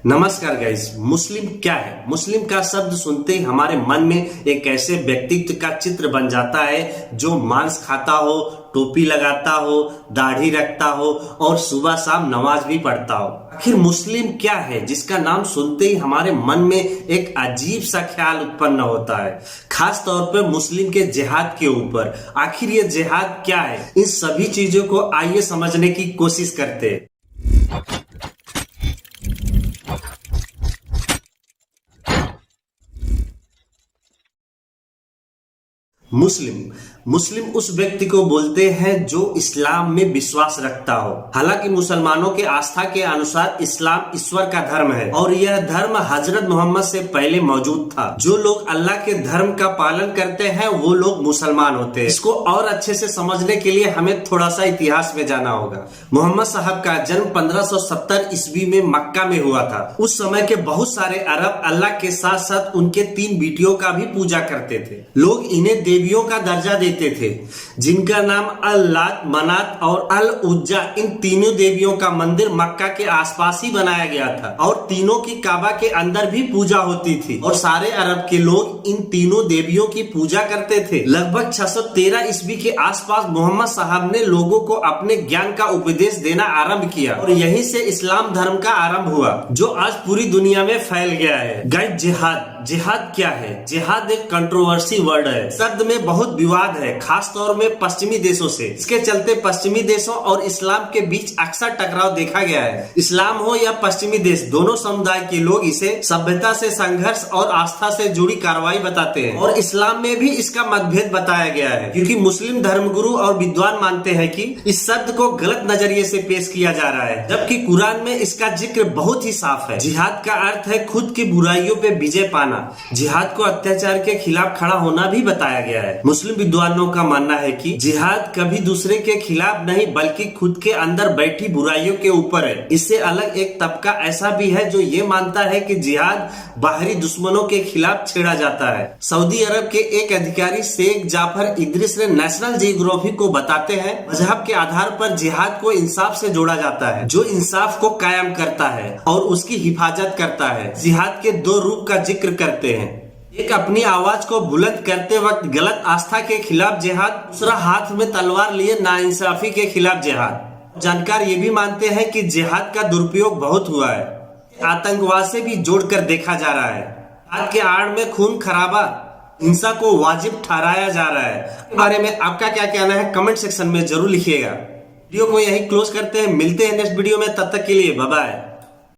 नमस्कार गाइस। मुस्लिम क्या है? मुस्लिम का शब्द सुनते ही हमारे मन में एक ऐसे व्यक्तित्व का चित्र बन जाता है जो मांस खाता हो, टोपी लगाता हो, दाढ़ी रखता हो और सुबह शाम नमाज भी पढ़ता हो। आखिर मुस्लिम क्या है जिसका नाम सुनते ही हमारे मन में एक अजीब सा ख्याल उत्पन्न होता है, खास तौर पर मुस्लिम के जिहाद के ऊपर। आखिर ये जिहाद क्या है? इन सभी चीजों को आइए समझने की कोशिश करते हैं। मुस्लिम उस व्यक्ति को बोलते हैं जो इस्लाम में विश्वास रखता हो। हालांकि मुसलमानों के आस्था के अनुसार इस्लाम ईश्वर का धर्म है और यह धर्म हजरत मोहम्मद से पहले मौजूद था। जो लोग अल्लाह के धर्म का पालन करते हैं वो लोग मुसलमान होते हैं। इसको और अच्छे से समझने के लिए हमें थोड़ा सा इतिहास में जाना होगा। मोहम्मद साहब का जन्म 1570 ईस्वी में मक्का में हुआ था। उस समय के बहुत सारे अरब अल्लाह के साथ साथ उनके 3 बेटियों का भी पूजा करते थे। लोग इन्हें देवियों का दर्जा देते थे, जिनका नाम अल-लात, मनात और अल-उज्जा। इन तीनों देवियों का मंदिर मक्का के आसपास ही बनाया गया था और तीनों की काबा के अंदर भी पूजा होती थी और सारे अरब के लोग इन तीनों देवियों की पूजा करते थे। लगभग 613 ईस्वी के आसपास मोहम्मद साहब ने लोगों को अपने ज्ञान का उपदेश देना आरंभ किया और यहीं से इस्लाम धर्म का आरंभ हुआ, जो आज पूरी दुनिया में फैल गया है। गाइस, जिहाद क्या है? जिहाद एक कंट्रोवर्सी वर्ड है। शब्द में बहुत विवाद है, खास तौर में पश्चिमी देशों से। इसके चलते पश्चिमी देशों और इस्लाम के बीच अक्सर टकराव देखा गया है। इस्लाम हो या पश्चिमी देश, दोनों समुदाय के लोग इसे सभ्यता से संघर्ष और आस्था से जुड़ी कार्रवाई बताते हैं और इस्लाम में भी इसका मतभेद बताया गया है, क्योंकि मुस्लिम धर्मगुरु और विद्वान मानते हैं कि इस शब्द को गलत नजरिए से पेश किया जा रहा है, जबकि कुरान में इसका जिक्र बहुत ही साफ है। जिहाद का अर्थ है खुद की बुराइयों पे विजय पाना। जिहाद को अत्याचार के खिलाफ खड़ा होना भी बताया गया है। मुस्लिम विद्वानों का मानना है कि जिहाद कभी दूसरे के खिलाफ नहीं बल्कि खुद के अंदर बैठी बुराइयों के ऊपर है। इससे अलग एक तबका ऐसा भी है जो ये मानता है कि जिहाद बाहरी दुश्मनों के खिलाफ छेड़ा जाता है। सऊदी अरब के एक अधिकारी शेख जाफर इद्रिस ने नेशनल जियोग्राफिक को बताते हैं, मजहब के आधार पर जिहाद को इंसाफ से जोड़ा जाता है, जो इंसाफ को कायम करता है और उसकी हिफाजत करता है। जिहाद के 2 रूप का जिक्र करते हैं। एक अपनी आवाज को बुलंद करते वक्त गलत आस्था के खिलाफ जिहाद, दूसरा हाथ में तलवार लिए नाइंसाफी के खिलाफ जिहाद। जानकार ये भी मानते हैं कि जिहाद का दुरुपयोग बहुत हुआ है, आतंकवाद से भी जोड़कर देखा जा रहा है। जिहाद के आड़ में खून खराबा, हिंसा को वाजिब ठहराया जा रहा है। इस बारे में आपका क्या कहना है कमेंट सेक्शन में जरूर लिखिएगा। वीडियो को यही क्लोज करते हैं, मिलते हैं नेक्स्ट वीडियो में, तब तक के लिए बाय बाय।